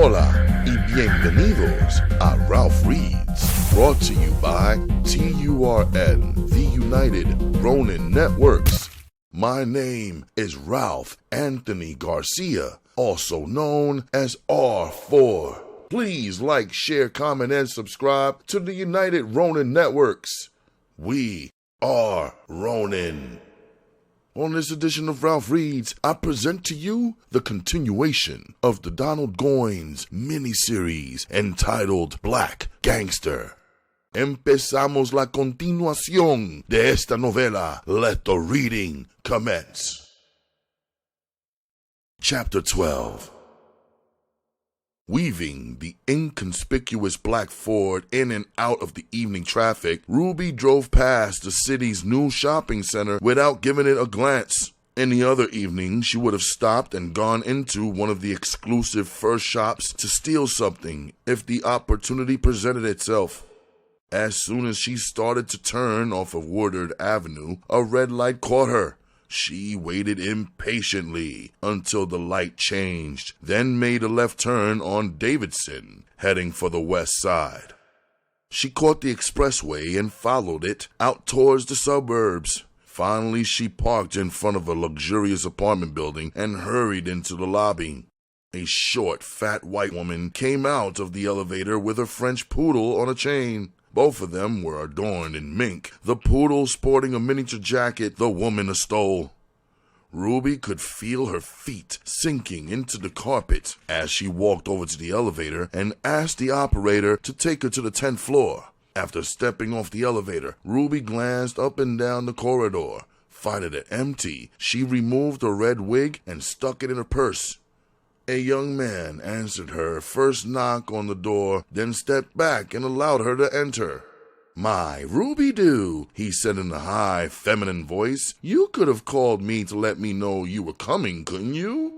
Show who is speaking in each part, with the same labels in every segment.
Speaker 1: Hola y bienvenidos a Ralph Reads, brought to you by TURN, the United Ronin Networks. My name is Ralph Anthony Garcia, also known as R4. Please like, share, comment, and subscribe to the United Ronin Networks. We are Ronin. On this edition of Ralph Reads, I present to you the continuation of the Donald Goines miniseries entitled Black Gangster. Empezamos la continuación de esta novela. Let the reading commence. Chapter 12. Weaving the inconspicuous black Ford in and out of the evening traffic, Ruby drove past the city's new shopping center without giving it a glance. Any other evening, she would have stopped and gone into one of the exclusive fur shops to steal something if the opportunity presented itself. As soon as she started to turn off of Woodard Avenue, a red light caught her. She waited impatiently until the light changed, then made a left turn on Davidson, heading for the west side. She caught the expressway and followed it out towards the suburbs. Finally, she parked in front of a luxurious apartment building and hurried into the lobby. A short, fat white woman came out of the elevator with a French poodle on a chain. Both of them were adorned in mink, the poodle sporting a miniature jacket, the woman a stole. Ruby could feel her feet sinking into the carpet as she walked over to the elevator and asked the operator to take her to the 10th floor. After stepping off the elevator, Ruby glanced up and down the corridor. Finding it empty, she removed her red wig and stuck it in her purse. A young man answered her first knock on the door, then stepped back and allowed her to enter. "My Ruby-Doo," he said in a high, feminine voice. "You could have called me to let me know you were coming, couldn't you?"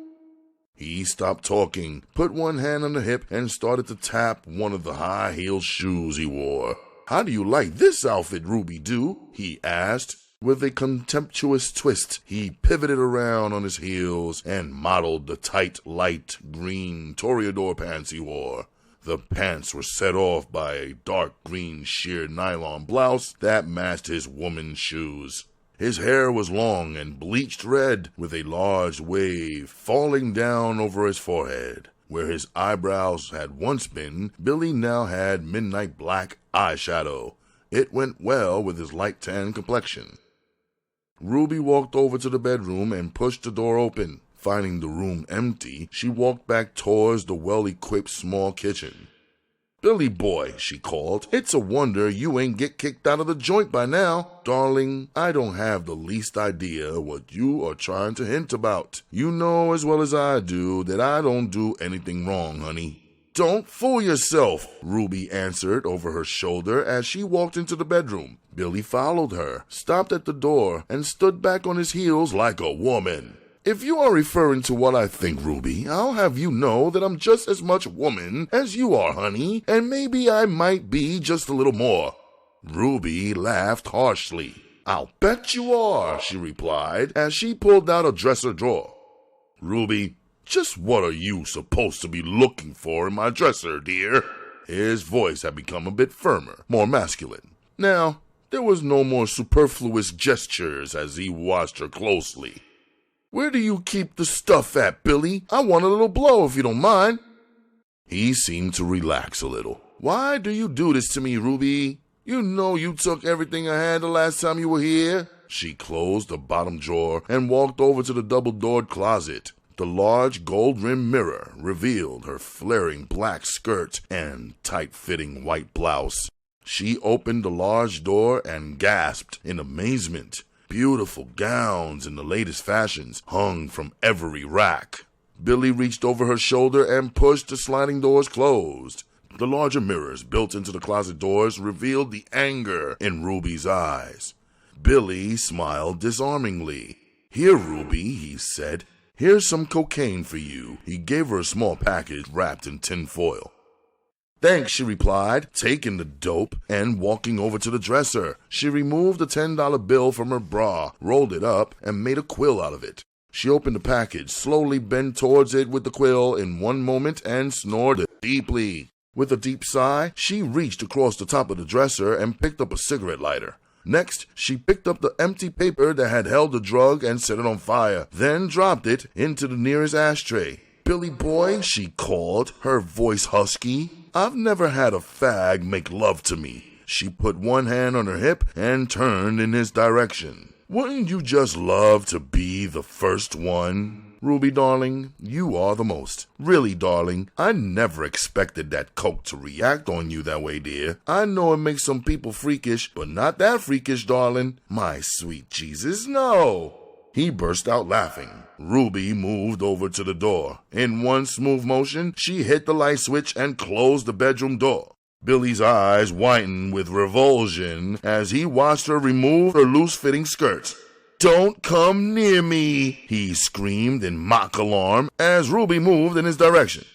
Speaker 1: He stopped talking, put one hand on the hip, and started to tap one of the high-heeled shoes he wore. "How do you like this outfit, Ruby-Doo?" he asked. With a contemptuous twist, he pivoted around on his heels and modeled the tight, light green toreador pants he wore. The pants were set off by a dark green sheer nylon blouse that matched his woman's shoes. His hair was long and bleached red, with a large wave falling down over his forehead. Where his eyebrows had once been, Billy now had midnight black eyeshadow. It went well with his light tan complexion. Ruby walked over to the bedroom and pushed the door open. Finding the room empty, she walked back towards the well-equipped small kitchen. "Billy boy," she called, "it's a wonder you ain't get kicked out of the joint by now. Darling, I don't have the least idea what you are trying to hint about. You know as well as I do that I don't do anything wrong, honey." "Don't fool yourself," Ruby answered over her shoulder as she walked into the bedroom. Billy followed her, stopped at the door, and stood back on his heels like a woman. "If you are referring to what I think, Ruby, I'll have you know that I'm just as much woman as you are, honey, and maybe I might be just a little more." Ruby laughed harshly. "I'll bet you are," she replied as she pulled out a dresser drawer. "Ruby, just what are you supposed to be looking for in my dresser, dear?" His voice had become a bit firmer, more masculine. Now, there was no more superfluous gestures as he watched her closely. "Where do you keep the stuff at, Billy? I want a little blow if you don't mind." He seemed to relax a little. "Why do you do this to me, Ruby? You know you took everything I had the last time you were here." She closed the bottom drawer and walked over to the double-doored closet. The large gold-rimmed mirror revealed her flaring black skirt and tight-fitting white blouse. She opened the large door and gasped in amazement. Beautiful gowns in the latest fashions hung from every rack. Billy reached over her shoulder and pushed the sliding doors closed. The larger mirrors built into the closet doors revealed the anger in Ruby's eyes. Billy smiled disarmingly. "Here, Ruby," he said. "Here's some cocaine for you." He gave her a small package wrapped in tin foil. "Thanks," she replied, taking the dope and walking over to the dresser. She removed a $10 bill from her bra, rolled it up, and made a quill out of it. She opened the package, slowly bent towards it with the quill in one moment, and snored deeply. With a deep sigh, she reached across the top of the dresser and picked up a cigarette lighter. Next, she picked up the empty paper that had held the drug and set it on fire, then dropped it into the nearest ashtray. "Billy boy," she called, her voice husky, "I've never had a fag make love to me." She put one hand on her hip and turned in his direction. "Wouldn't you just love to be the first one? Ruby, darling, you are the most. Really, darling, I never expected that coke to react on you that way, dear. I know it makes some people freakish, but not that freakish, darling. My sweet Jesus, no." He burst out laughing. Ruby moved over to the door. In one smooth motion, she hit the light switch and closed the bedroom door. Billy's eyes widened with revulsion as he watched her remove her loose-fitting skirt. "Don't come near me," he screamed in mock alarm as Ruby moved in his direction.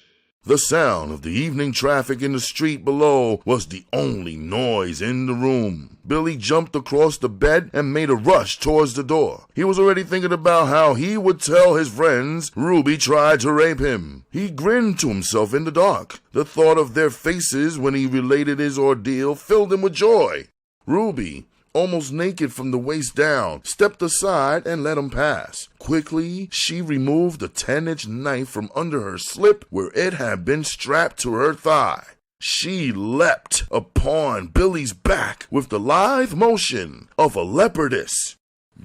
Speaker 1: The sound of the evening traffic in the street below was the only noise in the room. Billy jumped across the bed and made a rush towards the door. He was already thinking about how he would tell his friends Ruby tried to rape him. He grinned to himself in the dark. The thought of their faces when he related his ordeal filled him with joy. Ruby, almost naked from the waist down, stepped aside and let him pass. Quickly, she removed the 10-inch knife from under her slip where it had been strapped to her thigh. She leapt upon Billy's back with the lithe motion of a leopardess.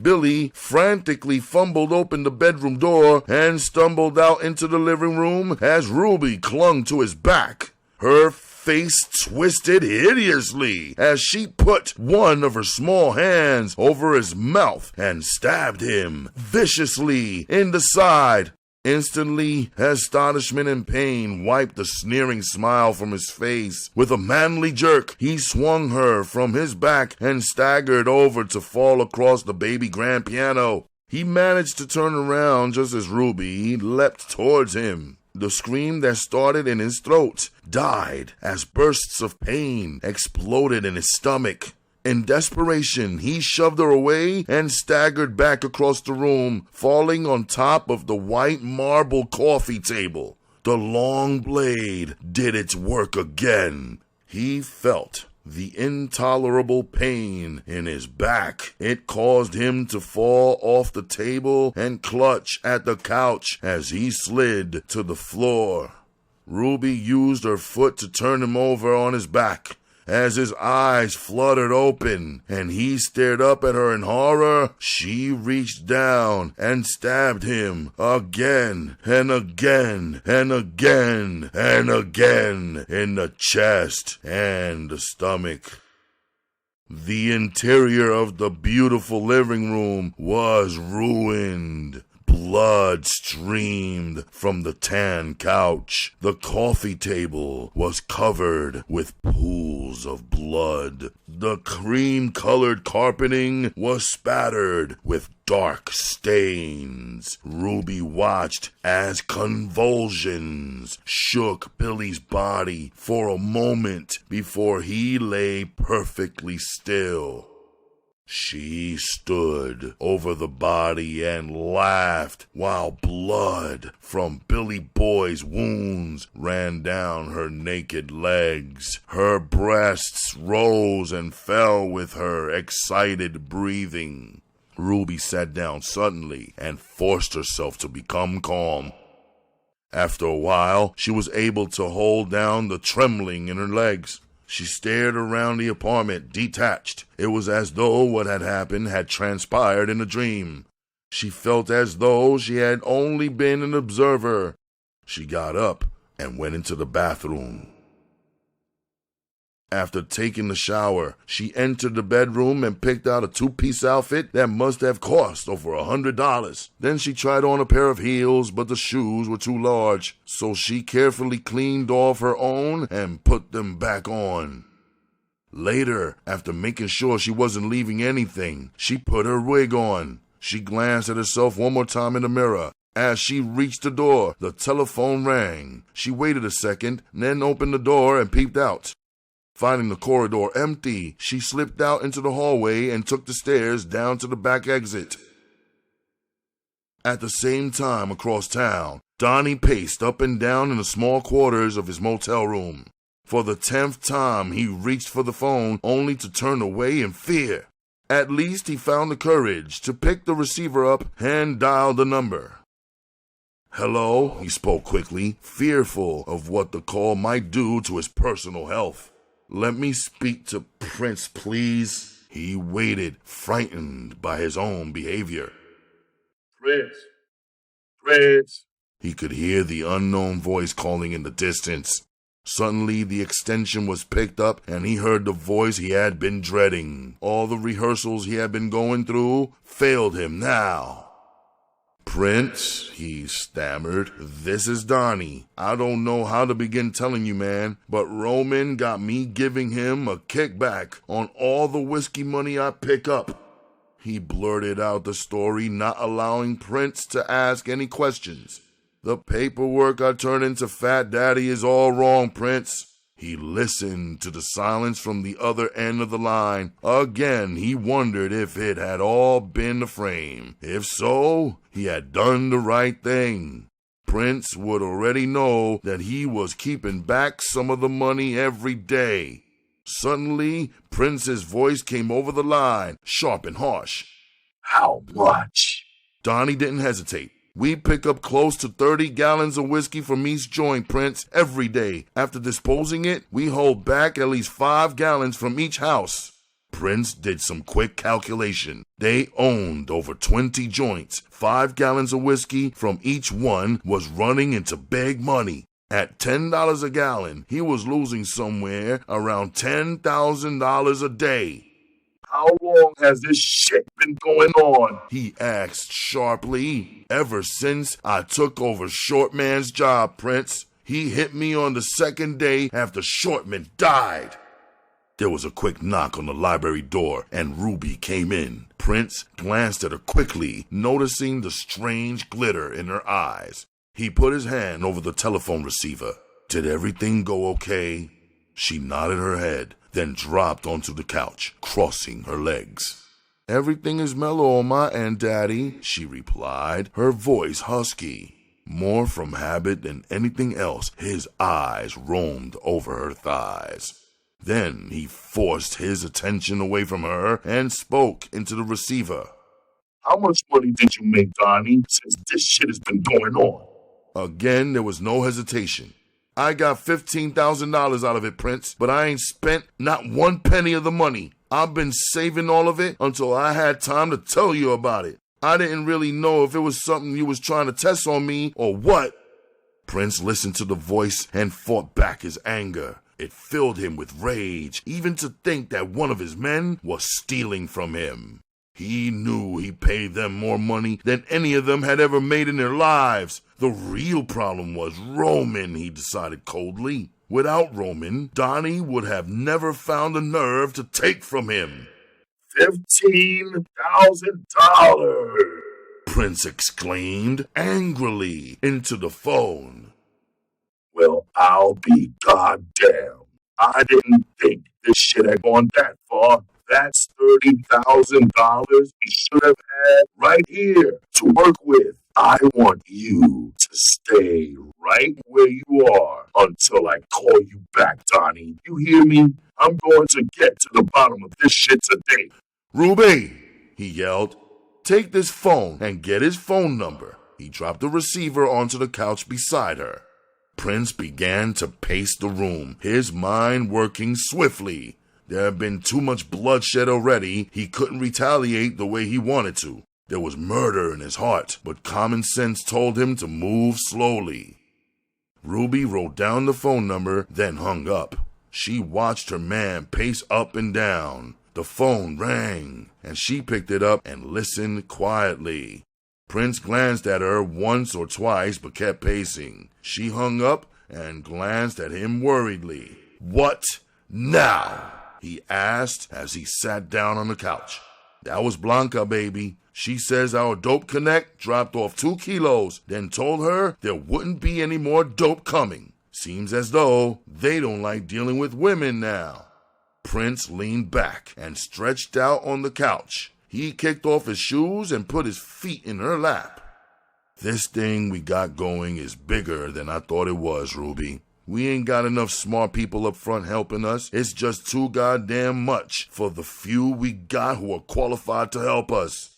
Speaker 1: Billy frantically fumbled open the bedroom door and stumbled out into the living room as Ruby clung to his back. Her face twisted hideously as she put one of her small hands over his mouth and stabbed him viciously in the side. Instantly, astonishment and pain wiped the sneering smile from his face. With a manly jerk, he swung her from his back and staggered over to fall across the baby grand piano. He managed to turn around just as Ruby leapt towards him. The scream that started in his throat died as bursts of pain exploded in his stomach. In desperation, he shoved her away and staggered back across the room, falling on top of the white marble coffee table. The long blade did its work again. He felt the intolerable pain in his back. It caused him to fall off the table and clutch at the couch as he slid to the floor. Ruby used her foot to turn him over on his back. As his eyes fluttered open and he stared up at her in horror, she reached down and stabbed him again and again and again and again in the chest and the stomach. The interior of the beautiful living room was ruined. Blood streamed from the tan couch. The coffee table was covered with pools of blood. The cream-colored carpeting was spattered with dark stains. Ruby watched as convulsions shook Billy's body for a moment before he lay perfectly still. She stood over the body and laughed while blood from Billy Boy's wounds ran down her naked legs. Her breasts rose and fell with her excited breathing. Ruby sat down suddenly and forced herself to become calm. After a while, she was able to hold down the trembling in her legs. She stared around the apartment, detached. It was as though what had happened had transpired in a dream. She felt as though she had only been an observer. She got up and went into the bathroom. After taking the shower, she entered the bedroom and picked out a two-piece outfit that must have cost over $100. Then she tried on a pair of heels, but the shoes were too large, so she carefully cleaned off her own and put them back on. Later, after making sure she wasn't leaving anything, she put her wig on. She glanced at herself one more time in the mirror. As she reached the door, the telephone rang. She waited a second, then opened the door and peeped out. Finding the corridor empty, she slipped out into the hallway and took the stairs down to the back exit. At the same time, across town, Donnie paced up and down in the small quarters of his motel room. For the 10th time, he reached for the phone only to turn away in fear. At least he found the courage to pick the receiver up and dial the number. "Hello," he spoke quickly, fearful of what the call might do to his personal health. "Let me speak to Prince, please." He waited, frightened by his own behavior. Prince. He could hear the unknown voice calling in the distance. Suddenly, the extension was picked up, and he heard the voice he had been dreading. All the rehearsals he had been going through failed him now. "Prince," he stammered, "this is Donnie. I don't know how to begin telling you, man, but Roman got me giving him a kickback on all the whiskey money I pick up." He blurted out the story, not allowing Prince to ask any questions. "The paperwork I turned into Fat Daddy is all wrong, Prince." He listened to the silence from the other end of the line. Again, he wondered if it had all been a frame. If so, he had done the right thing. Prince would already know that he was keeping back some of the money every day. Suddenly, Prince's voice came over the line, sharp and harsh. "How much?" Donnie didn't hesitate. "We pick up close to 30 gallons of whiskey from each joint, Prince, every day. After disposing it, we hold back at least 5 gallons from each house." Prince did some quick calculation. They owned over 20 joints. 5 gallons of whiskey from each one was running into big money. At $10 a gallon, he was losing somewhere around $10,000 a day. "How long has this shit been going on?" he asked sharply. "Ever since I took over Shortman's job, Prince. He hit me on the second day after Shortman died." There was a quick knock on the library door, and Ruby came in. Prince glanced at her quickly, noticing the strange glitter in her eyes. He put his hand over the telephone receiver. "Did everything go okay?" She nodded her head, then dropped onto the couch, crossing her legs. "Everything is mellow on my end, Daddy," she replied, her voice husky. More from habit than anything else, his eyes roamed over her thighs. Then he forced his attention away from her and spoke into the receiver. "How much money did you make, Donnie, since this shit has been going on?" Again, there was no hesitation. "I got $15,000 out of it, Prince, but I ain't spent not one penny of the money. I've been saving all of it until I had time to tell you about it. I didn't really know if it was something you was trying to test on me or what." Prince listened to the voice and fought back his anger. It filled him with rage, even to think that one of his men was stealing from him. He knew he paid them more money than any of them had ever made in their lives. The real problem was Roman, he decided coldly. Without Roman, Donnie would have never found the nerve to take from him. $15,000! Prince exclaimed angrily into the phone. "Well, I'll be goddamn. I didn't think this shit had gone that far. That's $30,000 we should have had right here to work with. I want you to stay right where you are until I call you back, Donnie. You hear me? I'm going to get to the bottom of this shit today." "Ruby," he yelled, "take this phone and get his phone number." He dropped the receiver onto the couch beside her. Prince began to pace the room, his mind working swiftly. There had been too much bloodshed already. He couldn't retaliate the way he wanted to. There was murder in his heart, but common sense told him to move slowly. Ruby wrote down the phone number, then hung up. She watched her man pace up and down. The phone rang, and she picked it up and listened quietly. Prince glanced at her once or twice, but kept pacing. She hung up and glanced at him worriedly. "What now?" he asked as he sat down on the couch. "That was Blanca, baby. She says our dope connect dropped off 2 kilos, then told her there wouldn't be any more dope coming. Seems as though they don't like dealing with women now." Prince leaned back and stretched out on the couch. He kicked off his shoes and put his feet in her lap. This thing we got going is bigger than I thought it was, Ruby. We ain't got enough smart people up front helping us. It's just too goddamn much for the few we got who are qualified to help us.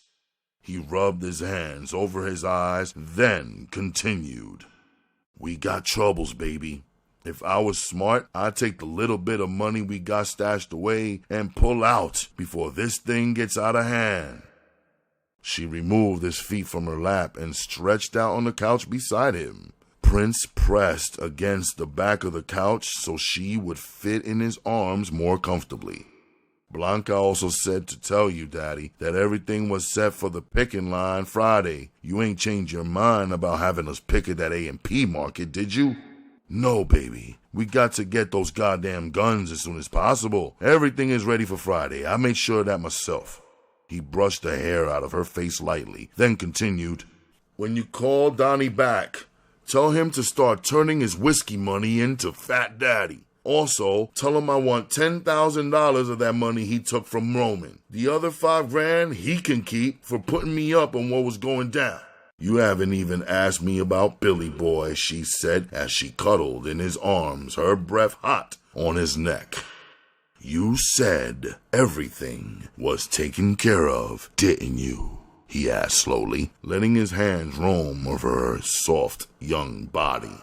Speaker 1: He rubbed his hands over his eyes, then continued. We got troubles, baby. If I was smart, I'd take the little bit of money we got stashed away and pull out before this thing gets out of hand. She removed his feet from her lap and stretched out on the couch beside him. Prince pressed against the back of the couch so she would fit in his arms more comfortably. Blanca also said to tell you, Daddy, that everything was set for the picking line Friday. You ain't changed your mind about having us pick at that A&P market, did you? No, baby. We got to get those goddamn guns as soon as possible. Everything is ready for Friday. I made sure of that myself. He brushed the hair out of her face lightly, then continued, When you call Donnie back, tell him to start turning his whiskey money into Fat Daddy. Also, tell him I want $10,000 of that money he took from Roman. The other $5,000 he can keep for putting me up on what was going down. You haven't even asked me about Billy Boy, she said as she cuddled in his arms, her breath hot on his neck. You said everything was taken care of, didn't you? He asked slowly, letting his hands roam over her soft, young body.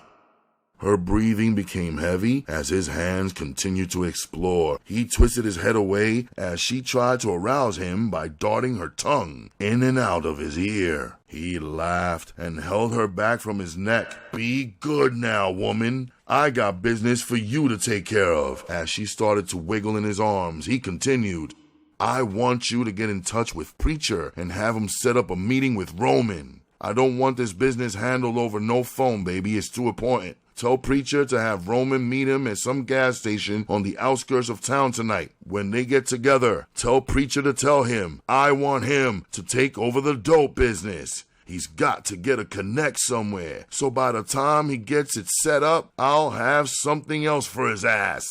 Speaker 1: Her breathing became heavy as his hands continued to explore. He twisted his head away as she tried to arouse him by darting her tongue in and out of his ear. He laughed and held her back from his neck. Be good now, woman. I got business for you to take care of. As she started to wiggle in his arms, he continued, I want you to get in touch with Preacher and have him set up a meeting with Roman. I don't want this business handled over no phone, baby. It's too important. Tell Preacher to have Roman meet him at some gas station on the outskirts of town tonight. When they get together, tell Preacher to tell him I want him to take over the dope business. He's got to get a connect somewhere, so by the time he gets it set up, I'll have something else for his ass.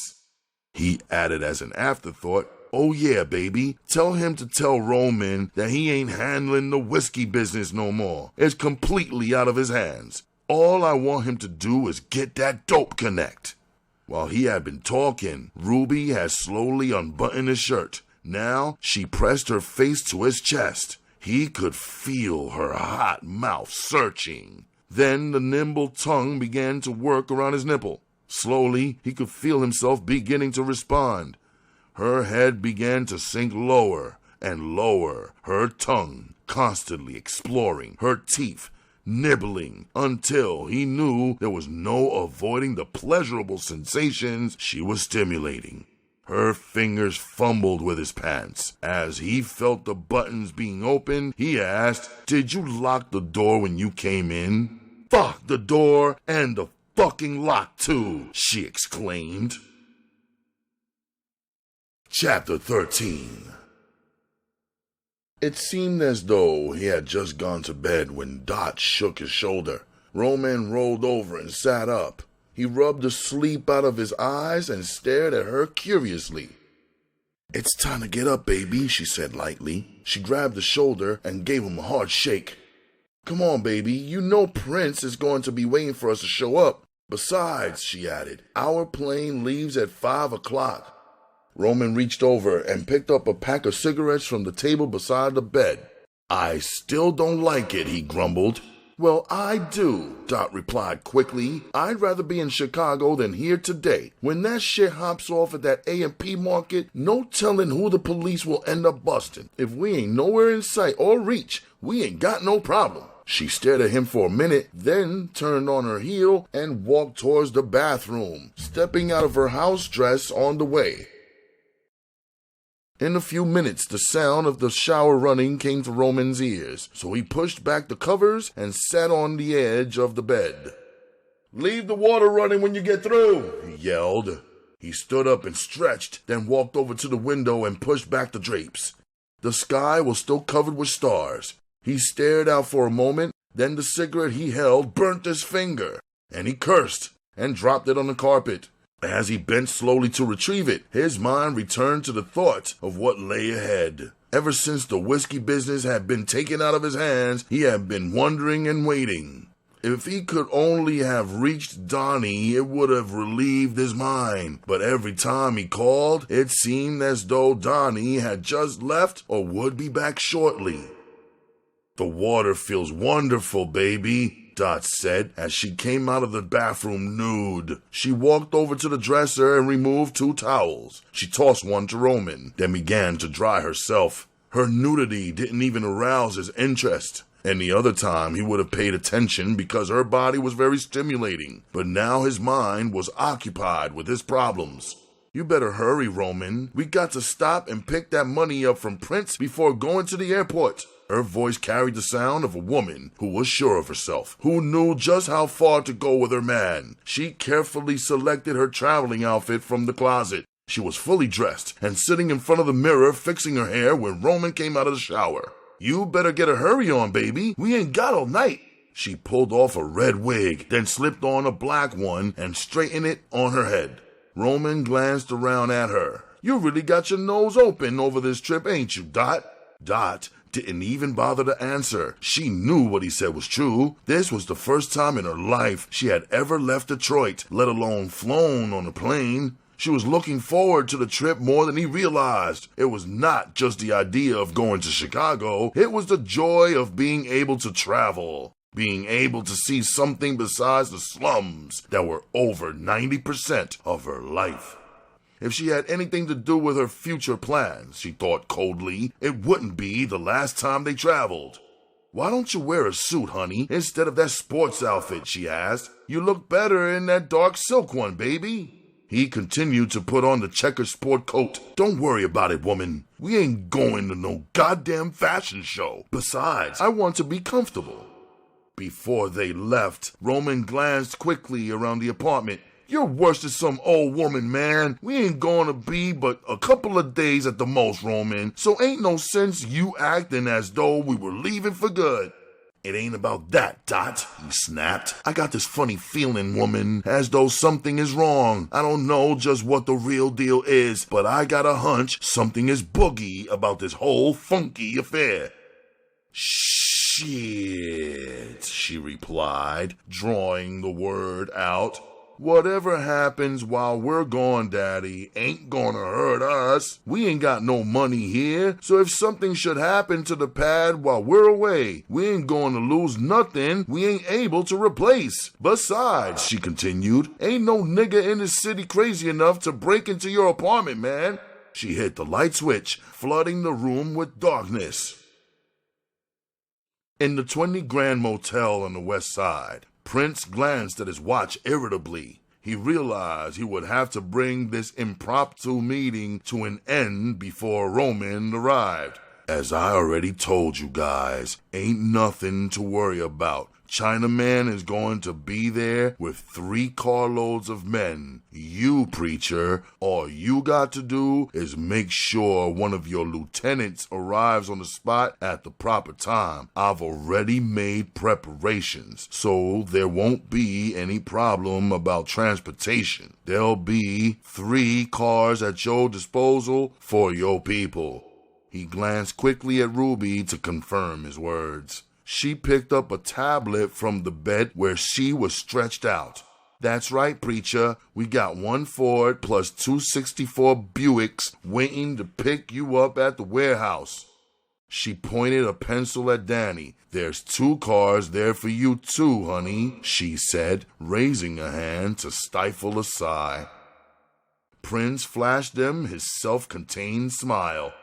Speaker 1: He added as an afterthought, oh yeah, baby, tell him to tell Roman that he ain't handling the whiskey business no more. It's completely out of his hands. All I want him to do is get that dope connect. While he had been talking, Ruby had slowly unbuttoned his shirt. Now she pressed her face to his chest. He could feel her hot mouth searching. Then the nimble tongue began to work around his nipple. Slowly, he could feel himself beginning to respond. Her head began to sink lower and lower, her tongue constantly exploring, her teeth nibbling, until he knew there was no avoiding the pleasurable sensations she was stimulating. Her fingers fumbled with his pants. As he felt the buttons being opened, he asked, Did you lock the door when you came in? Fuck the door and the fucking lock too, she exclaimed. Chapter 13. It seemed as though he had just gone to bed when Dot shook his shoulder. Roman rolled over and sat up. He rubbed the sleep out of his eyes and stared at her curiously. It's time to get up, baby, she said lightly. She grabbed his shoulder and gave him a hard shake. Come on, baby, you know Prince is going to be waiting for us to show up. Besides, she added, our plane leaves at 5 o'clock. Roman reached over and picked up a pack of cigarettes from the table beside the bed. I still don't like it, he grumbled. Well, I do, Dot replied quickly. I'd rather be in Chicago than here today. When that shit hops off at that A&P market, no telling who the police will end up busting. If we ain't nowhere in sight or reach, we ain't got no problem. She stared at him for a minute, then turned on her heel and walked towards the bathroom, stepping out of her house dress on the way. In a few minutes, the sound of the shower running came to Roman's ears, so he pushed back the covers and sat on the edge of the bed. Leave the water running when you get through, he yelled. He stood up and stretched, then walked over to the window and pushed back the drapes. The sky was still covered with stars. He stared out for a moment, then the cigarette he held burnt his finger, and he cursed and dropped it on the carpet. As he bent slowly to retrieve it, his mind returned to the thought of what lay ahead. Ever since the whiskey business had been taken out of his hands, he had been wondering and waiting. If he could only have reached Donnie, it would have relieved his mind. But every time he called, it seemed as though Donnie had just left or would be back shortly. "The water feels wonderful, baby," Dot said as she came out of the bathroom nude. She walked over to the dresser and removed 2 towels. She tossed one to Roman, then began to dry herself. Her nudity didn't even arouse his interest. Any other time he would have paid attention because her body was very stimulating, but now his mind was occupied with his problems. "You better hurry, Roman. We got to stop and pick that money up from Prince before going to the airport." Her voice carried the sound of a woman who was sure of herself, who knew just how far to go with her man. She carefully selected her traveling outfit from the closet. She was fully dressed and sitting in front of the mirror fixing her hair when Roman came out of the shower. "You better get a hurry on, baby. We ain't got all night." She pulled off a red wig, then slipped on a black one and straightened it on her head. Roman glanced around at her. "You really got your nose open over this trip, ain't you, Dot?" Dot didn't even bother to answer. She knew what he said was true. This was the first time in her life she had ever left Detroit, let alone flown on a plane. She was looking forward to the trip more than he realized. It was not just the idea of going to Chicago. It was the joy of being able to travel, being able to see something besides the slums that were over 90% of her life. If she had anything to do with her future plans, she thought coldly, it wouldn't be the last time they traveled. "Why don't you wear a suit, honey, instead of that sports outfit?" she asked. "You look better in that dark silk one, baby." He continued to put on the checkered sport coat. "Don't worry about it, woman. We ain't going to no goddamn fashion show. Besides, I want to be comfortable." Before they left, Roman glanced quickly around the apartment. "You're worse than some old woman, man. We ain't gonna be but a couple of days at the most, Roman, so ain't no sense you acting as though we were leaving for good." "It ain't about that, Dot," he snapped. "I got this funny feeling, woman, as though something is wrong. I don't know just what the real deal is, but I got a hunch something is boogie about this whole funky affair." "Shit," she replied, drawing the word out. "Whatever happens while we're gone, Daddy, ain't gonna hurt us. We ain't got no money here, so if something should happen to the pad while we're away, we ain't gonna lose nothing we ain't able to replace. Besides," she continued, "ain't no nigga in this city crazy enough to break into your apartment, man." She hit the light switch, flooding the room with darkness. In the 20 Grand Motel on the west side, Prince glanced at his watch irritably. He realized he would have to bring this impromptu meeting to an end before Roman arrived. "As I already told you guys, ain't nothing to worry about. Chinaman is going to be there with 3 carloads of men. You, preacher, all you got to do is make sure one of your lieutenants arrives on the spot at the proper time. I've already made preparations, so there won't be any problem about transportation. There'll be 3 cars at your disposal for your people." He glanced quickly at Ruby to confirm his words. She picked up a tablet from the bed where she was stretched out. "That's right, preacher. We got 1 Ford plus 2 64 Buicks waiting to pick you up at the warehouse." She pointed a pencil at Danny. "There's 2 cars there for you too, honey," she said, raising a hand to stifle a sigh. Prince flashed them his self-contained smile.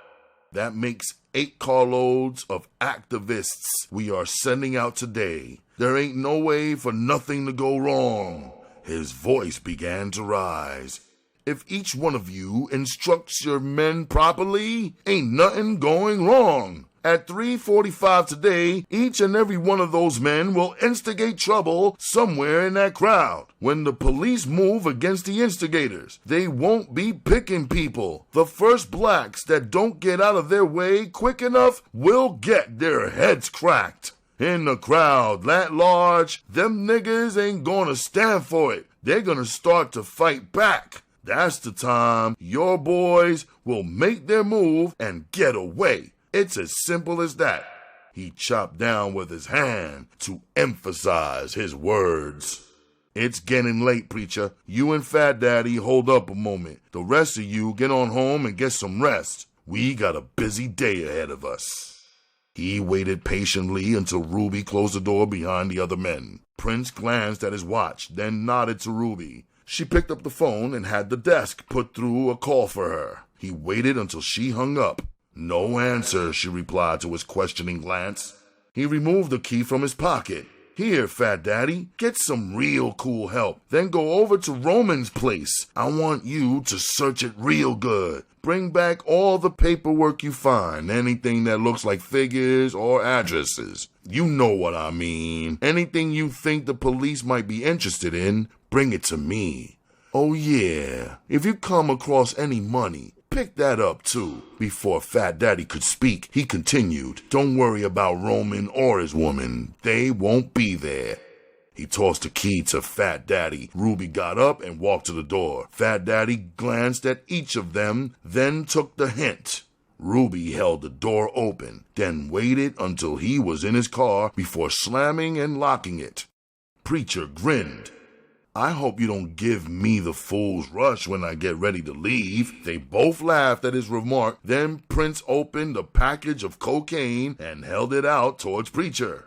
Speaker 1: "That makes 8 carloads of activists we are sending out today. There ain't no way for nothing to go wrong." His voice began to rise. "If each one of you instructs your men properly, ain't nothing going wrong. At 3:45 today, each and every one of those men will instigate trouble somewhere in that crowd. When the police move against the instigators, they won't be picking people. The first blacks that don't get out of their way quick enough will get their heads cracked. In the crowd that large, them niggas ain't gonna stand for it. They're gonna start to fight back. That's the time your boys will make their move and get away. It's as simple as that. He chopped down with his hand to emphasize his words. It's getting late, preacher. You and Fat Daddy hold up a moment. The rest of you get on home and get some rest. We got a busy day ahead of us. He waited patiently until Ruby closed the door behind the other men. Prince glanced at his watch, then nodded to Ruby. She picked up the phone and had the desk put through a call for her. He waited until she hung up. No answer, she replied to his questioning glance. He removed the key from his pocket. Here, Fat Daddy, get some real cool help. Then go over to Roman's place. I want you to search it real good. Bring back all the paperwork you find, anything that looks like figures or addresses. You know what I mean. Anything you think the police might be interested in, bring it to me. Oh yeah, if you come across any money, pick that up too. Before Fat Daddy could speak, he continued, don't worry about Roman or his woman. They won't be there. He tossed the key to Fat Daddy. Ruby got up and walked to the door. Fat Daddy glanced at each of them, then took the hint. Ruby held the door open, then waited until he was in his car before slamming and locking it. Preacher grinned. I hope you don't give me the fool's rush when I get ready to leave. They both laughed at his remark. Then Prince opened a package of cocaine and held it out towards Preacher.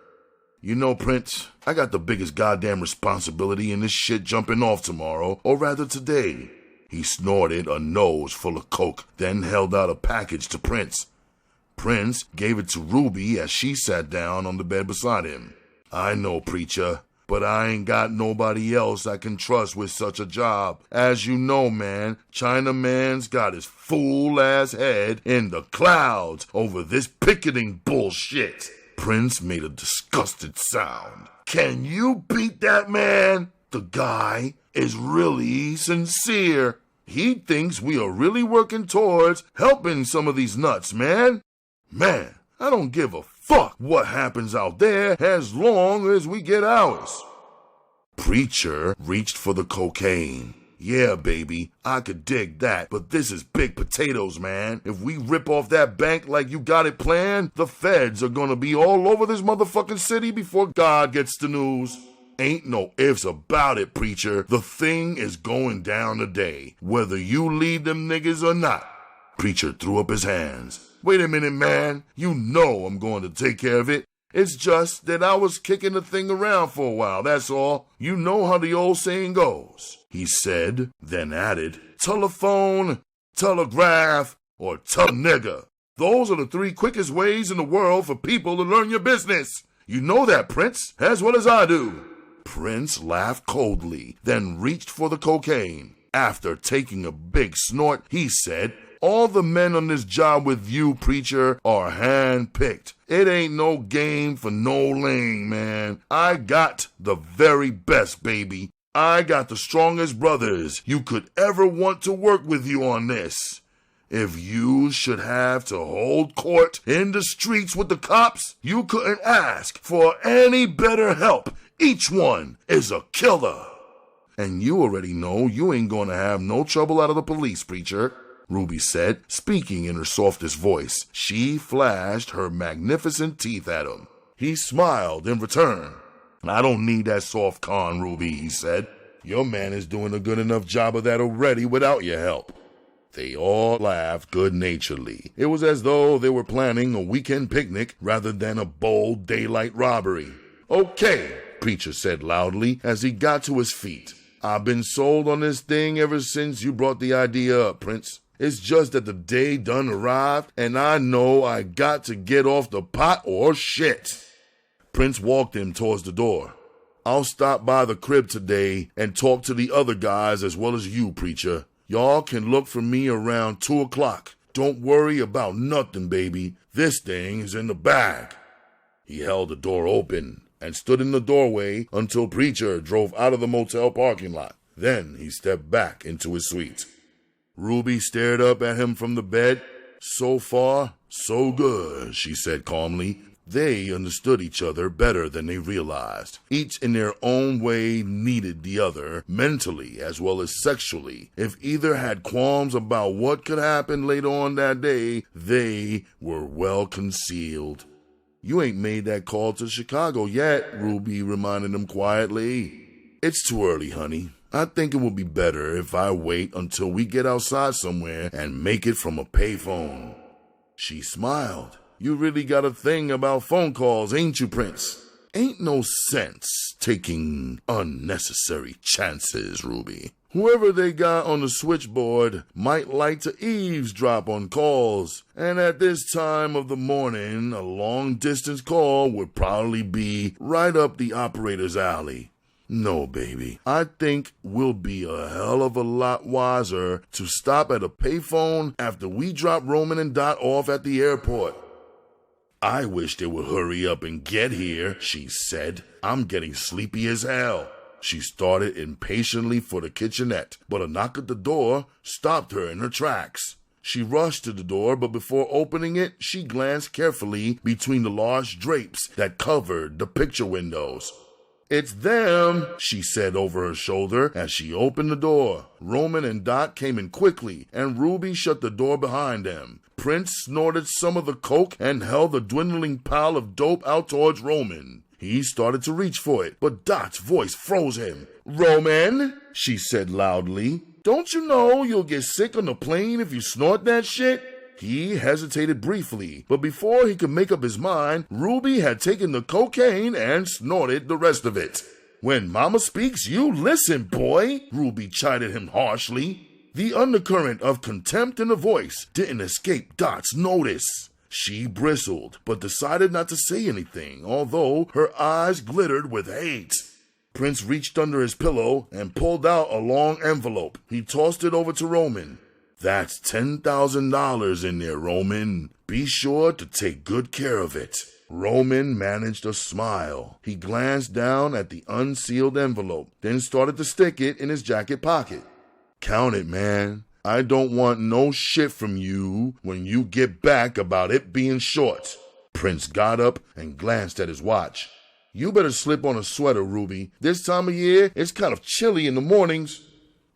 Speaker 1: You know, Prince, I got the biggest goddamn responsibility in this shit jumping off tomorrow, or rather today. He snorted a nose full of coke, then held out a package to Prince. Prince gave it to Ruby as she sat down on the bed beside him. I know, Preacher, but I ain't got nobody else I can trust with such a job. As you know, man, Chinaman's got his fool-ass head in the clouds over this picketing bullshit. Prince made a disgusted sound. Can you beat that man? The guy is really sincere. He thinks we are really working towards helping some of these nuts, man. Man, I don't give a fuck what happens out there as long as we get ours. Preacher reached for the cocaine. Yeah, baby, I could dig that, but this is big potatoes, man. If we rip off that bank like you got it planned, the feds are gonna be all over this motherfucking city before God gets the news. Ain't no ifs about it, Preacher. The thing is going down today, whether you lead them niggas or not. Preacher threw up his hands. Wait a minute, man. You know I'm going to take care of it. It's just that I was kicking the thing around for a while, that's all. You know how the old saying goes. He said, then added, telephone, telegraph, or nigga. Those are the 3 quickest ways in the world for people to learn your business. You know that, Prince, as well as I do. Prince laughed coldly, then reached for the cocaine. After taking a big snort, he said, all the men on this job with you, Preacher, are hand-picked. It ain't no game for no lane, man. I got the very best, baby. I got the strongest brothers you could ever want to work with you on this. If you should have to hold court in the streets with the cops, you couldn't ask for any better help. Each one is a killer. And you already know you ain't gonna have no trouble out of the police, Preacher, Ruby said, speaking in her softest voice. She flashed her magnificent teeth at him. He smiled in return. I don't need that soft con, Ruby, he said. Your man is doing a good enough job of that already without your help. They all laughed good-naturedly. It was as though they were planning a weekend picnic rather than a bold daylight robbery. Okay, Preacher said loudly as he got to his feet. I've been sold on this thing ever since you brought the idea up, Prince. It's just that the day done arrived, and I know I got to get off the pot or shit. Prince walked him towards the door. I'll stop by the crib today and talk to the other guys as well as you, Preacher. Y'all can look for me around 2 o'clock. Don't worry about nothing, baby. This thing is in the bag. He held the door open and stood in the doorway until Preacher drove out of the motel parking lot. Then he stepped back into his suite. Ruby stared up at him from the bed. So far, so good, she said calmly. They understood each other better than they realized. Each in their own way needed the other, mentally as well as sexually. If either had qualms about what could happen later on that day, they were well concealed. "You ain't made that call to Chicago yet," Ruby reminded him quietly. "It's too early, honey. I think it would be better if I wait until we get outside somewhere and make it from a payphone." She smiled. "You really got a thing about phone calls, ain't you, Prince?" "Ain't no sense taking unnecessary chances, Ruby. Whoever they got on the switchboard might like to eavesdrop on calls, and at this time of the morning, a long-distance call would probably be right up the operator's alley. No, baby, I think we'll be a hell of a lot wiser to stop at a payphone after we drop Roman and Dot off at the airport." "I wish they would hurry up and get here," she said. "I'm getting sleepy as hell." She started impatiently for the kitchenette, but a knock at the door stopped her in her tracks. She rushed to the door, but before opening it, she glanced carefully between the large drapes that covered the picture windows. "It's them," she said over her shoulder as she opened the door. Roman and Dot came in quickly, and Ruby shut the door behind them. Prince snorted some of the coke and held the dwindling pile of dope out towards Roman. He started to reach for it, but Dot's voice froze him. "Roman," she said loudly, "don't you know you'll get sick on the plane if you snort that shit?" He hesitated briefly, but before he could make up his mind, Ruby had taken the cocaine and snorted the rest of it. "When Mama speaks, you listen, boy," Ruby chided him harshly. The undercurrent of contempt in her voice didn't escape Dot's notice. She bristled, but decided not to say anything, although her eyes glittered with hate. Prince reached under his pillow and pulled out a long envelope. He tossed it over to Roman. "That's $10,000 in there, Roman. Be sure to take good care of it." Roman managed a smile. He glanced down at the unsealed envelope, then started to stick it in his jacket pocket. "Count it, man. I don't want no shit from you when you get back about it being short." Prince got up and glanced at his watch. "You better slip on a sweater, Ruby. This time of year, it's kind of chilly in the mornings."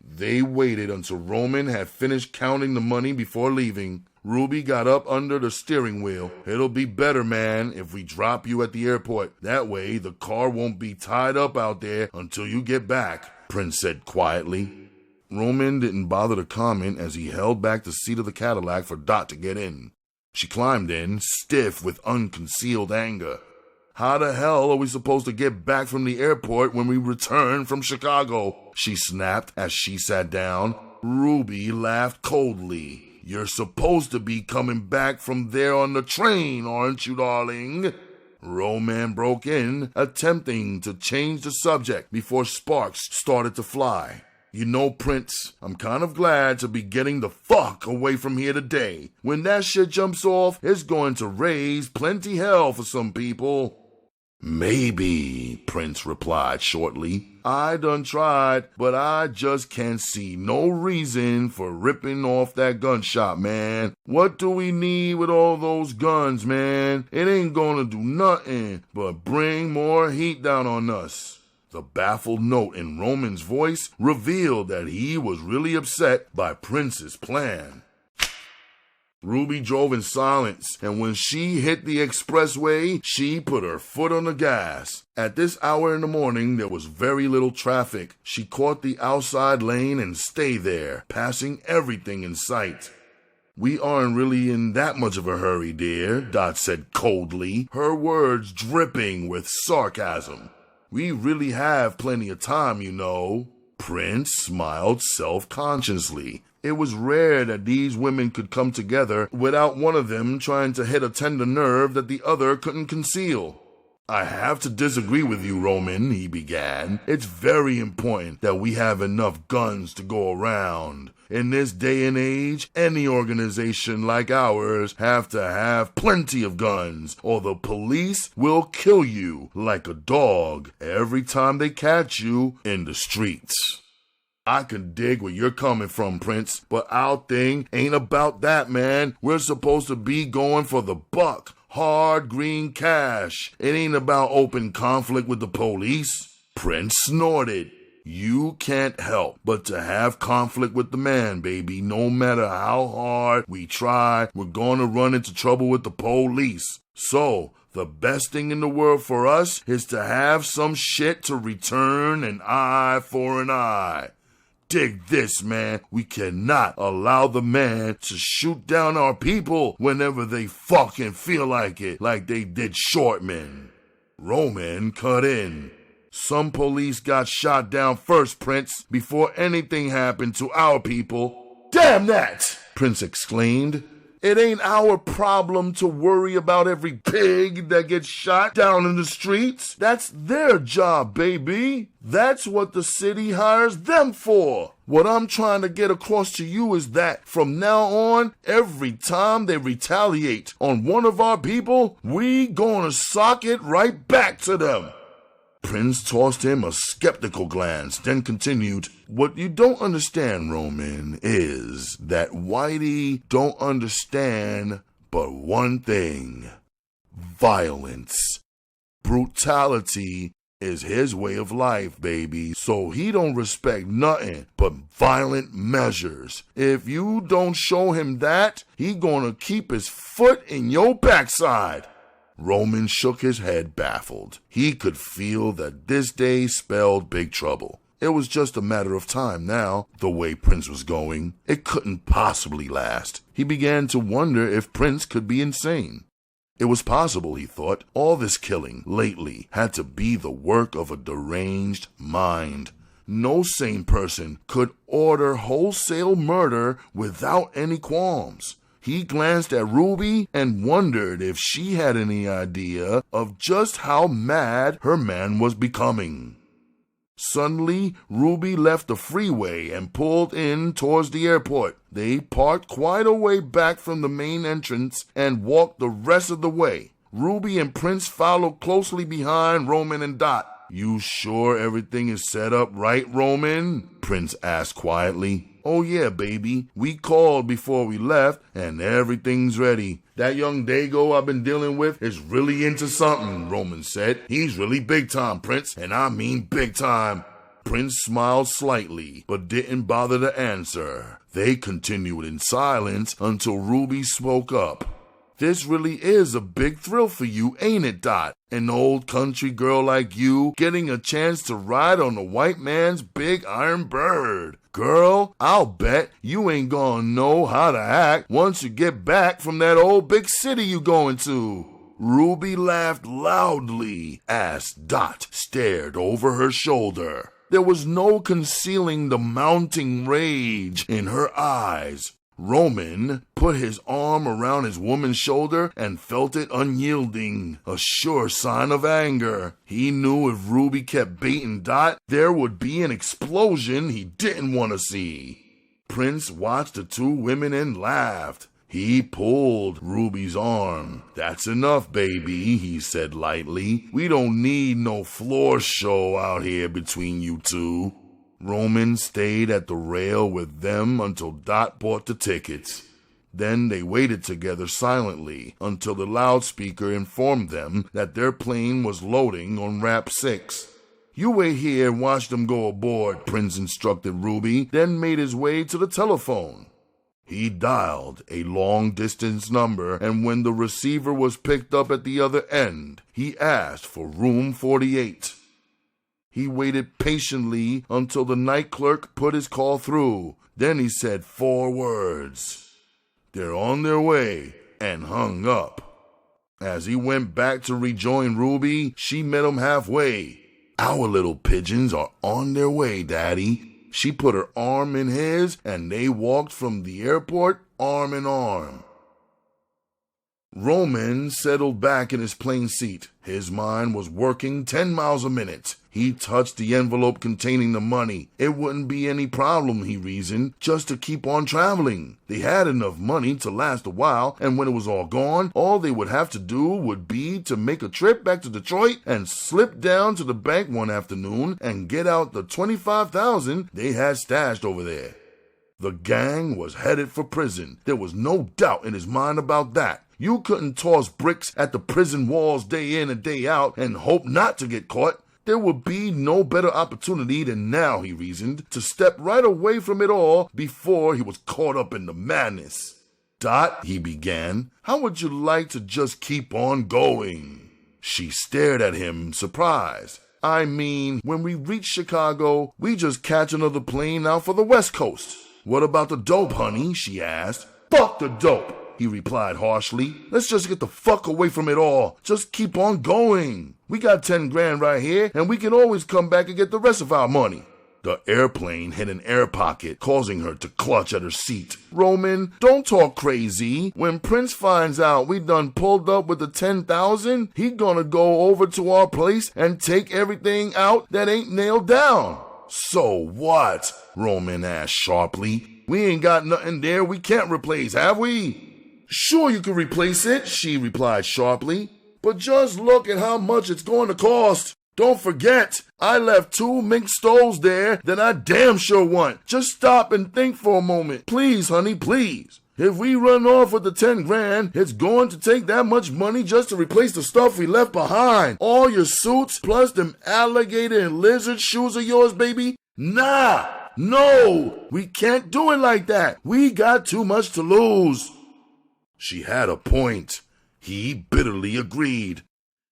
Speaker 1: They waited until Roman had finished counting the money before leaving. Ruby got up under the steering wheel. "It'll be better, man, if we drop you at the airport. That way, the car won't be tied up out there until you get back," Prince said quietly. Roman didn't bother to comment as he held back the seat of the Cadillac for Dot to get in. She climbed in, stiff with unconcealed anger. "How the hell are we supposed to get back from the airport when we return from Chicago?" she snapped as she sat down. Ruby laughed coldly. "You're supposed to be coming back from there on the train, aren't you, darling?" Roman broke in, attempting to change the subject before sparks started to fly. "You know, Prince, I'm kind of glad to be getting the fuck away from here today. When that shit jumps off, it's going to raise plenty hell for some people." "Maybe," Prince replied shortly. "I done tried, but I just can't see no reason for ripping off that gun shop, man. What do we need with all those guns, man? It ain't gonna do nothing but bring more heat down on us." The baffled note in Roman's voice revealed that he was really upset by Prince's plan. Ruby drove in silence, and when she hit the expressway, she put her foot on the gas. At this hour in the morning, there was very little traffic. She caught the outside lane and stayed there, passing everything in sight. "We aren't really in that much of a hurry, dear," Dot said coldly, her words dripping with sarcasm. "We really have plenty of time, you know." Prince smiled self-consciously. It was rare that these women could come together without one of them trying to hit a tender nerve that the other couldn't conceal. "I have to disagree with you, Roman," he began. "It's very important that we have enough guns to go around. In this day and age, any organization like ours have to have plenty of guns, or the police will kill you like a dog every time they catch you in the streets." "I can dig where you're coming from, Prince, but our thing ain't about that, man. We're supposed to be going for the buck, hard green cash. It ain't about open conflict with the police. Prince snorted. You can't help but to have conflict with the man, baby. No matter how hard we try, we're gonna run into trouble with the police. So, the best thing in the world for us is to have some shit to return an eye for an eye. Dig this, man. We cannot allow the man to shoot down our people whenever they fucking feel like it, like they did Shortman. Roman cut in. Some police got shot down first, Prince, before anything happened to our people. Damn that! Prince exclaimed. It ain't our problem to worry about every pig that gets shot down in the streets. That's their job, baby. That's what the city hires them for. What I'm trying to get across to you is that from now on, every time they retaliate on one of our people, we gonna sock it right back to them. Prince tossed him a skeptical glance, then continued, What you don't understand, Roman, is that Whitey don't understand but one thing. Violence. Brutality is his way of life, baby, so he don't respect nothing but violent measures. If you don't show him that, he gonna keep his foot in your backside. Roman shook his head, baffled. He could feel that this day spelled big trouble. It was just a matter of time now, the way Prince was going. It couldn't possibly last. He began to wonder if Prince could be insane. It was possible, he thought. All this killing lately had to be the work of a deranged mind. No sane person could order wholesale murder without any qualms. He glanced at Ruby and wondered if she had any idea of just how mad her man was becoming. Suddenly, Ruby left the freeway and pulled in towards the airport. They parked quite a way back from the main entrance and walked the rest of the way. Ruby and Prince followed closely behind Roman and Dot. You sure everything is set up right, Roman? Prince asked quietly. Oh yeah, baby. We called before we left, and everything's ready. That young Dago I've been dealing with is really into something, Roman said. He's really big time, Prince, and I mean big time. Prince smiled slightly, but didn't bother to answer. They continued in silence until Ruby spoke up. This really is a big thrill for you, ain't it, Dot? An old country girl like you getting a chance to ride on the white man's big iron bird. Girl, I'll bet you ain't gonna know how to act once you get back from that old big city you going to. Ruby laughed loudly as Dot stared over her shoulder. There was no concealing the mounting rage in her eyes. Roman put his arm around his woman's shoulder and felt it unyielding, a sure sign of anger. He knew if Ruby kept baiting Dot, there would be an explosion he didn't want to see. Prince watched the two women and laughed. He pulled Ruby's arm. That's enough, baby, he said lightly. We don't need no floor show out here between you two. Roman stayed at the rail with them until Dot bought the tickets. Then they waited together silently until the loudspeaker informed them that their plane was loading on Ramp 6. You wait here and watch them go aboard, Prince instructed Ruby, then made his way to the telephone. He dialed a long-distance number, and when the receiver was picked up at the other end, he asked for room 48. He waited patiently until the night clerk put his call through. Then he said 4 words. They're on their way, and hung up. As he went back to rejoin Ruby, she met him halfway. Our little pigeons are on their way, Daddy. She put her arm in his, and they walked from the airport arm in arm. Roman settled back in his plane seat. His mind was working 10 miles a minute. He touched the envelope containing the money. It wouldn't be any problem, he reasoned, just to keep on traveling. They had enough money to last a while, and when it was all gone, all they would have to do would be to make a trip back to Detroit and slip down to the bank one afternoon and get out the $25,000 they had stashed over there. The gang was headed for prison. There was no doubt in his mind about that. You couldn't toss bricks at the prison walls day in and day out and hope not to get caught. There would be no better opportunity than now, he reasoned, to step right away from it all before he was caught up in the madness. Dot, he began, how would you like to just keep on going? She stared at him, surprised. I mean, when we reach Chicago, we just catch another plane out for the West Coast. What about the dope, honey? She asked. Fuck the dope, he replied harshly. Let's just get the fuck away from it all. Just keep on going. We got 10 grand right here, and we can always come back and get the rest of our money. The airplane hit an air pocket, causing her to clutch at her seat. Roman, don't talk crazy. When Prince finds out we done pulled up with the 10,000, he gonna go over to our place and take everything out that ain't nailed down. So what? Roman asked sharply. We ain't got nothing there we can't replace, have we? Sure you can replace it, she replied sharply. But just look at how much it's going to cost. Don't forget, I left 2 mink stoves there that I damn sure want. Just stop and think for a moment. Please, honey, please. If we run off with the 10 grand, it's going to take that much money just to replace the stuff we left behind. All your suits, plus them alligator and lizard shoes of yours, baby. Nah, no, we can't do it like that. We got too much to lose. She had a point. He bitterly agreed.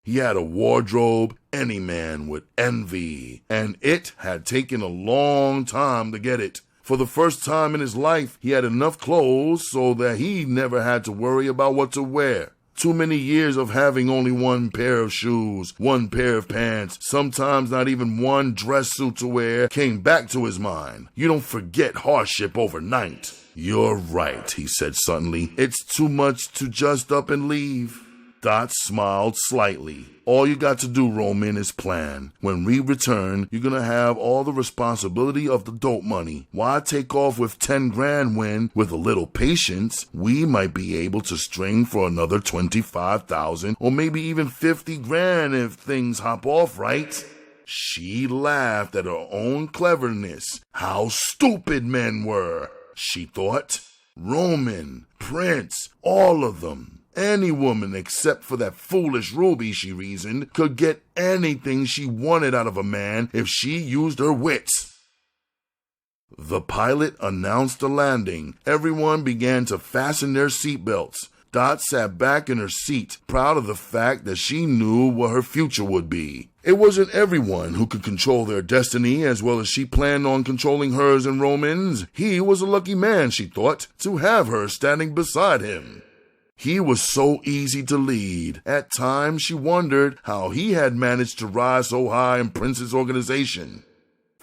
Speaker 1: He had a wardrobe any man would envy, and it had taken a long time to get it. For the first time in his life, he had enough clothes so that he never had to worry about what to wear. Too many years of having only 1 pair of shoes, 1 pair of pants, sometimes not even 1 dress suit to wear, came back to his mind. You don't forget hardship overnight. You're right, he said suddenly. It's too much to just up and leave. Dot smiled slightly. All you got to do, Roman, is plan. When we return, you're gonna have all the responsibility of the dope money. Why take off with 10 grand when, with a little patience, we might be able to string for another 25,000 or maybe even 50 grand if things hop off right? She laughed at her own cleverness. How stupid men were, she thought. Roman, Prince, all of them. Any woman except for that foolish Ruby, she reasoned, could get anything she wanted out of a man if she used her wits. The pilot announced the landing. Everyone began to fasten their seatbelts. Dot sat back in her seat, proud of the fact that she knew what her future would be. It wasn't everyone who could control their destiny as well as she planned on controlling hers and Roman's. He was a lucky man, she thought, to have her standing beside him. He was so easy to lead. At times, she wondered how he had managed to rise so high in Prince's organization.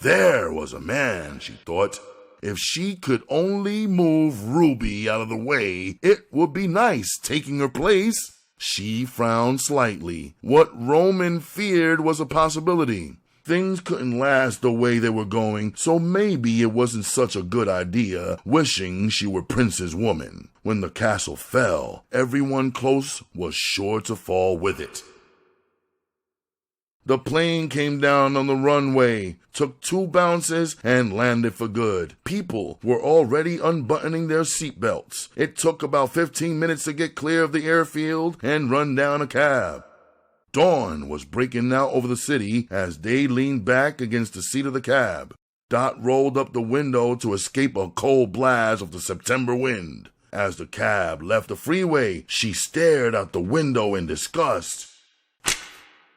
Speaker 1: There was a man, she thought. If she could only move Ruby out of the way, it would be nice taking her place. She frowned slightly. What Roman feared was a possibility. Things couldn't last the way they were going, so maybe it wasn't such a good idea wishing she were Prince's woman. When the castle fell, everyone close was sure to fall with it. The plane came down on the runway, took 2 bounces, and landed for good. People were already unbuttoning their seatbelts. It took about 15 minutes to get clear of the airfield and run down a cab. Dawn was breaking out over the city as they leaned back against the seat of the cab. Dot rolled up the window to escape a cold blast of the September wind. As the cab left the freeway, she stared out the window in disgust.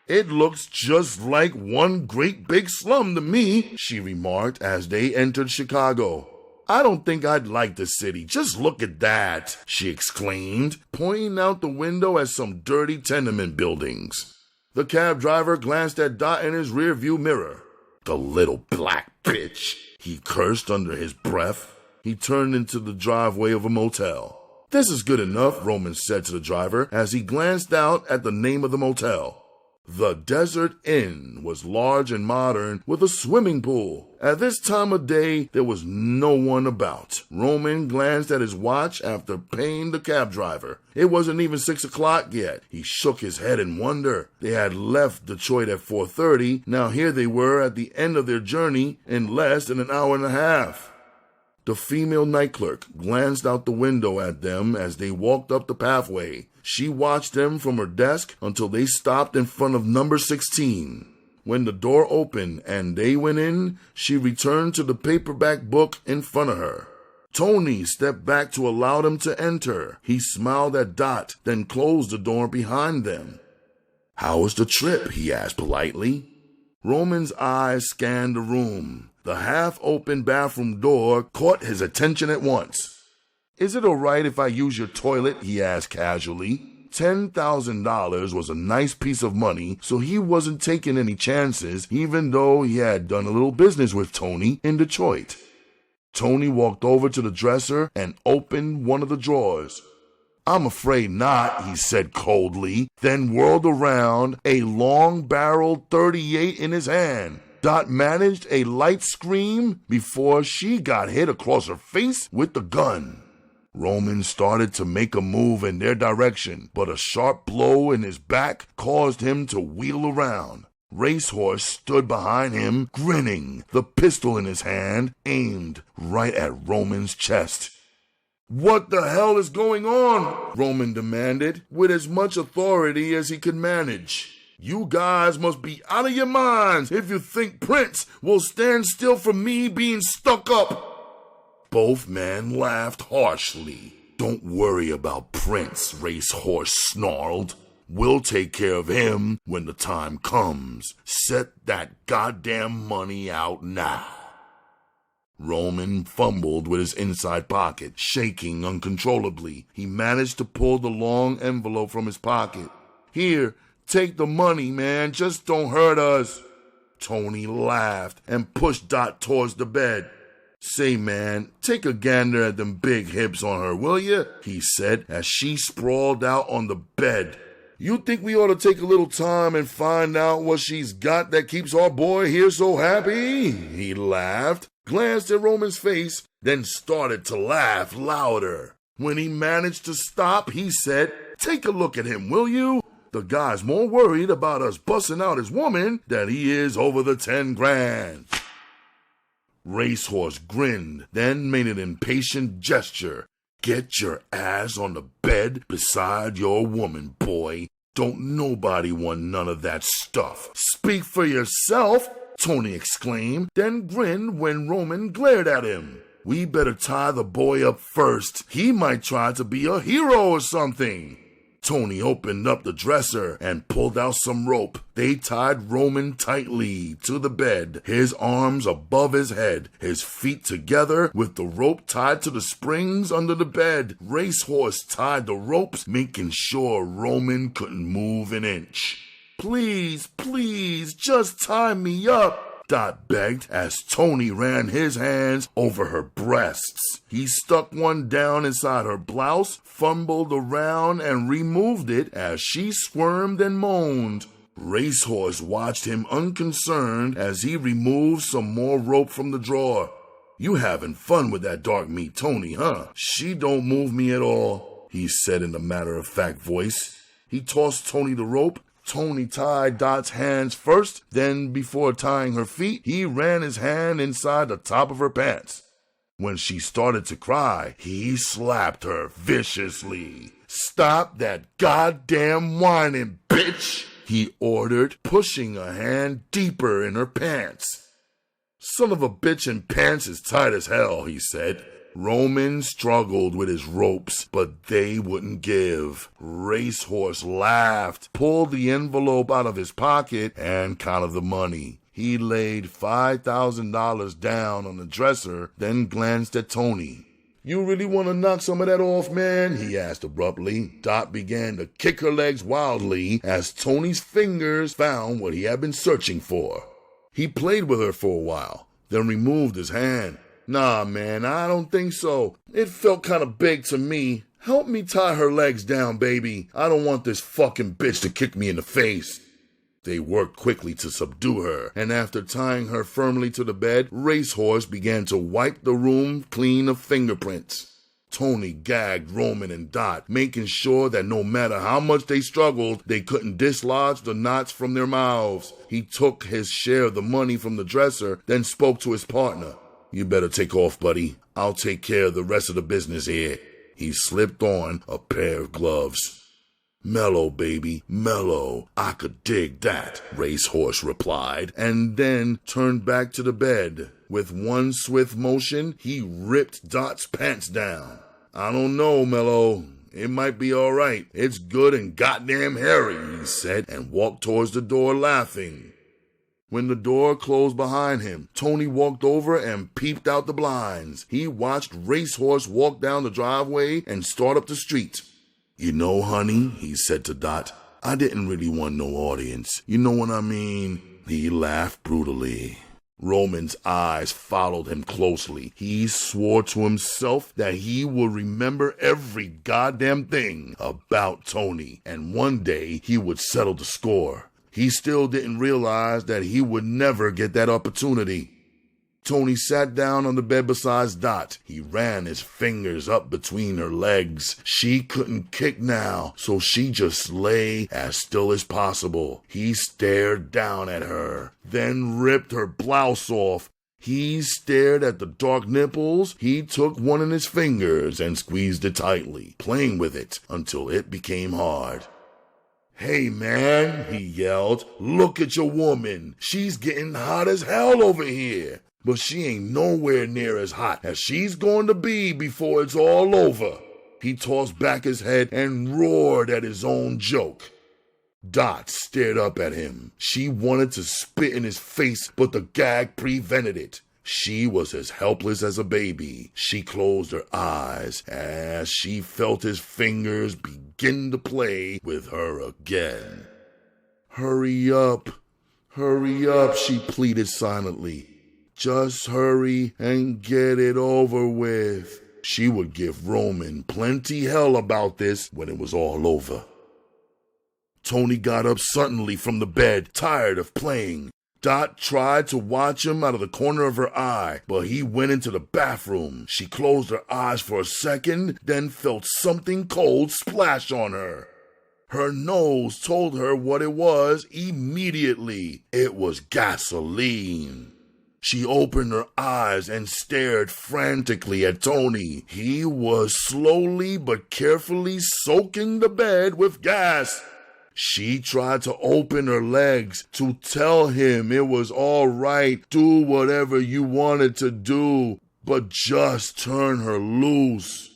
Speaker 1: It looks just like one great big slum to me, she remarked as they entered Chicago. I don't think I'd like the city. Just look at that, she exclaimed, pointing out the window at some dirty tenement buildings. The cab driver glanced at Dot in his rearview mirror. The little black bitch, he cursed under his breath. He turned into the driveway of a motel. This is good enough, Roman said to the driver as he glanced out at the name of the motel. The Desert Inn was large and modern with a swimming pool. At this time of day, there was no one about. Roman glanced at his watch after paying the cab driver. It wasn't even 6 o'clock yet. He shook his head in wonder. They had left Detroit at 4:30. Now here they were at the end of their journey in less than an hour and a half. The female night clerk glanced out the window at them as they walked up the pathway. She watched them from her desk until they stopped in front of number 16. When the door opened and they went in, she returned to the paperback book in front of her. Tony stepped back to allow them to enter. He smiled at Dot, then closed the door behind them. "How was the trip?" he asked politely. Roman's eyes scanned the room. The half-open bathroom door caught his attention at once. "Is it all right if I use your toilet?" he asked casually. $10,000 was a nice piece of money, so he wasn't taking any chances, even though he had done a little business with Tony in Detroit. Tony walked over to the dresser and opened one of the drawers. "I'm afraid not," he said coldly, then whirled around, a long-barreled .38 in his hand. Dot managed a light scream before she got hit across her face with the gun. Roman started to make a move in their direction, but a sharp blow in his back caused him to wheel around. Racehorse stood behind him, grinning, the pistol in his hand, aimed right at Roman's chest. "What the hell is going on?" Roman demanded, with as much authority as he could manage. "You guys must be out of your minds if you think Prince will stand still for me being stuck up." Both men laughed harshly. "Don't worry about Prince," Racehorse snarled. "We'll take care of him when the time comes. Set that goddamn money out now." Roman fumbled with his inside pocket, shaking uncontrollably. He managed to pull the long envelope from his pocket. "Here, take the money, man. Just don't hurt us." Tony laughed and pushed Dot towards the bed. "Say, man, take a gander at them big hips on her, will you?" he said as she sprawled out on the bed. "You think we ought to take a little time and find out what she's got that keeps our boy here so happy?" He laughed, glanced at Roman's face, then started to laugh louder. When he managed to stop, he said, "Take a look at him, will you? The guy's more worried about us busting out his woman than he is over the 10 grand. Racehorse grinned, then made an impatient gesture. "Get your ass on the bed beside your woman, boy. Don't nobody want none of that stuff." "Speak for yourself," Tony exclaimed, then grinned when Roman glared at him. "We better tie the boy up first. He might try to be a hero or something." Tony opened up the dresser and pulled out some rope. They tied Roman tightly to the bed, his arms above his head, his feet together with the rope tied to the springs under the bed. Racehorse tied the ropes, making sure Roman couldn't move an inch. "Please, please, just tie me up," Dot begged as Tony ran his hands over her breasts. He stuck one down inside her blouse, fumbled around, and removed it as she squirmed and moaned. Racehorse watched him unconcerned as he removed some more rope from the drawer. "You having fun with that dark meat, Tony, huh? She don't move me at all," he said in a matter-of-fact voice. He tossed Tony the rope. Tony tied Dot's hands first, then before tying her feet, he ran his hand inside the top of her pants. When she started to cry, he slapped her viciously. "Stop that goddamn whining, bitch," he ordered, pushing a hand deeper in her pants. "Son of a bitch in pants is tight as hell," he said. Roman struggled with his ropes, but they wouldn't give. Racehorse laughed, pulled the envelope out of his pocket, and counted the money. He laid $5,000 down on the dresser, then glanced at Tony. "You really want to knock some of that off, man?" he asked abruptly. Dot began to kick her legs wildly as Tony's fingers found what he had been searching for. He played with her for a while, then removed his hand. "Nah, man, I don't think so. It felt kind of big to me. Help me tie her legs down, baby. I don't want this fucking bitch to kick me in the face." They worked quickly to subdue her, and after tying her firmly to the bed, Racehorse began to wipe the room clean of fingerprints. Tony gagged Roman and Dot, making sure that no matter how much they struggled, they couldn't dislodge the knots from their mouths. He took his share of the money from the dresser, then spoke to his partner. You better take off, buddy. I'll take care of the rest of the business here. He slipped on a pair of gloves. Mellow, baby, mellow. I could dig that, Racehorse replied, and then turned back to the bed. With one swift motion, he ripped Dot's pants down. I don't know, Mellow. It might be all right. It's good and goddamn hairy, he said, and walked towards the door laughing. When the door closed behind him, Tony walked over and peeped out the blinds. He watched Racehorse walk down the driveway and start up the street. You know, honey, he said to Dot, I didn't really want no audience. You know what I mean? He laughed brutally. Roman's eyes followed him closely. He swore to himself that he would remember every goddamn thing about Tony, and one day he would settle the score. He still didn't realize that he would never get that opportunity. Tony sat down on the bed beside Dot. He ran his fingers up between her legs. She couldn't kick now, so she just lay as still as possible. He stared down at her, then ripped her blouse off. He stared at the dark nipples. He took one in his fingers and squeezed it tightly, playing with it until it became hard. Hey, man, he yelled, look at your woman. She's getting hot as hell over here. But she ain't nowhere near as hot as she's going to be before it's all over. He tossed back his head and roared at his own joke. Dot stared up at him. She wanted to spit in his face, but the gag prevented it. She was as helpless as a baby. She closed her eyes as she felt his fingers begin to play with her again. Hurry up, she pleaded silently. Just hurry and get it over with. She would give Roman plenty hell about this when it was all over. Tony got up suddenly from the bed, tired of playing. Dot tried to watch him out of the corner of her eye, but he went into the bathroom. She closed her eyes for a second, then felt something cold splash on her. Her nose told her what it was immediately. It was gasoline. She opened her eyes and stared frantically at Tony. He was slowly but carefully soaking the bed with gas. She tried to open her legs to tell him it was all right, do whatever you wanted to do, but just turn her loose.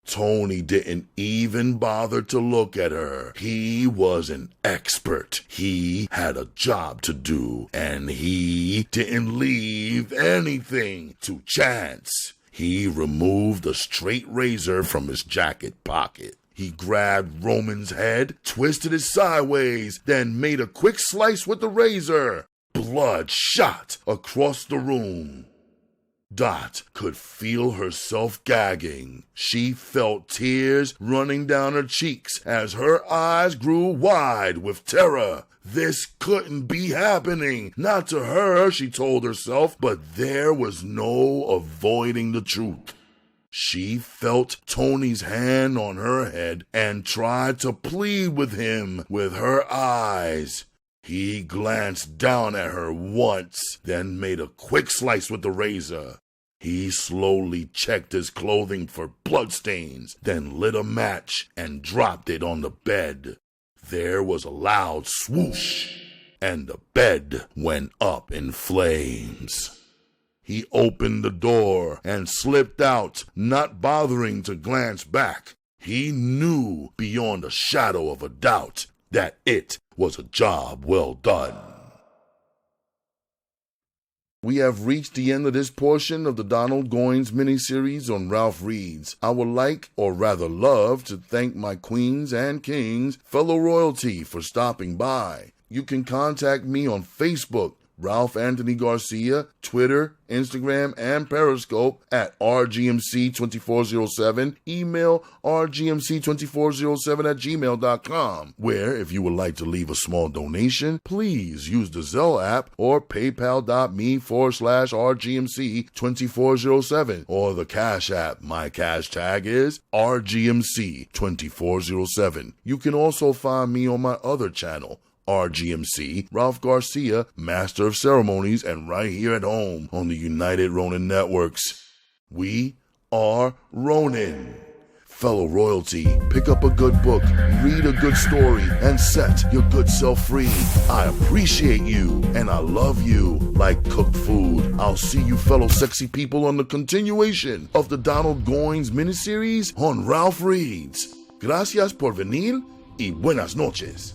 Speaker 1: Tony didn't even bother to look at her. He was an expert. He had a job to do, and he didn't leave anything to chance. He removed a straight razor from his jacket pocket. He grabbed Roman's head, twisted it sideways, then made a quick slice with the razor. Blood shot across the room. Dot could feel herself gagging. She felt tears running down her cheeks as her eyes grew wide with terror. This couldn't be happening. Not to her, she told herself, but there was no avoiding the truth. She felt Tony's hand on her head and tried to plead with him with her eyes. He glanced down at her once, then made a quick slice with the razor. He slowly checked his clothing for bloodstains, then lit a match and dropped it on the bed. There was a loud swoosh, and the bed went up in flames. He opened the door and slipped out, not bothering to glance back. He knew beyond a shadow of a doubt that it was a job well done. We have reached the end of this portion of the Donald Goines miniseries on Ralph Reads. I would like, or rather love, to thank my queens and kings, fellow royalty, for stopping by. You can contact me on Facebook, Ralph Anthony Garcia, Twitter, Instagram, and Periscope at rgmc2407, email rgmc2407@gmail.com, where if you would like to leave a small donation, please use the Zelle app or paypal.me/rgmc2407 or the Cash app. My cash tag is rgmc2407. You can also find me on my other channel, RGMC, Ralph Garcia, Master of Ceremonies, and right here at home on the United Ronin Networks. We are Ronin. Fellow royalty, pick up a good book, read a good story, and set your good self free. I appreciate you, and I love you like cooked food. I'll see you fellow sexy people on the continuation of the Donald Goines miniseries on Ralph Reads. Gracias por venir y buenas noches.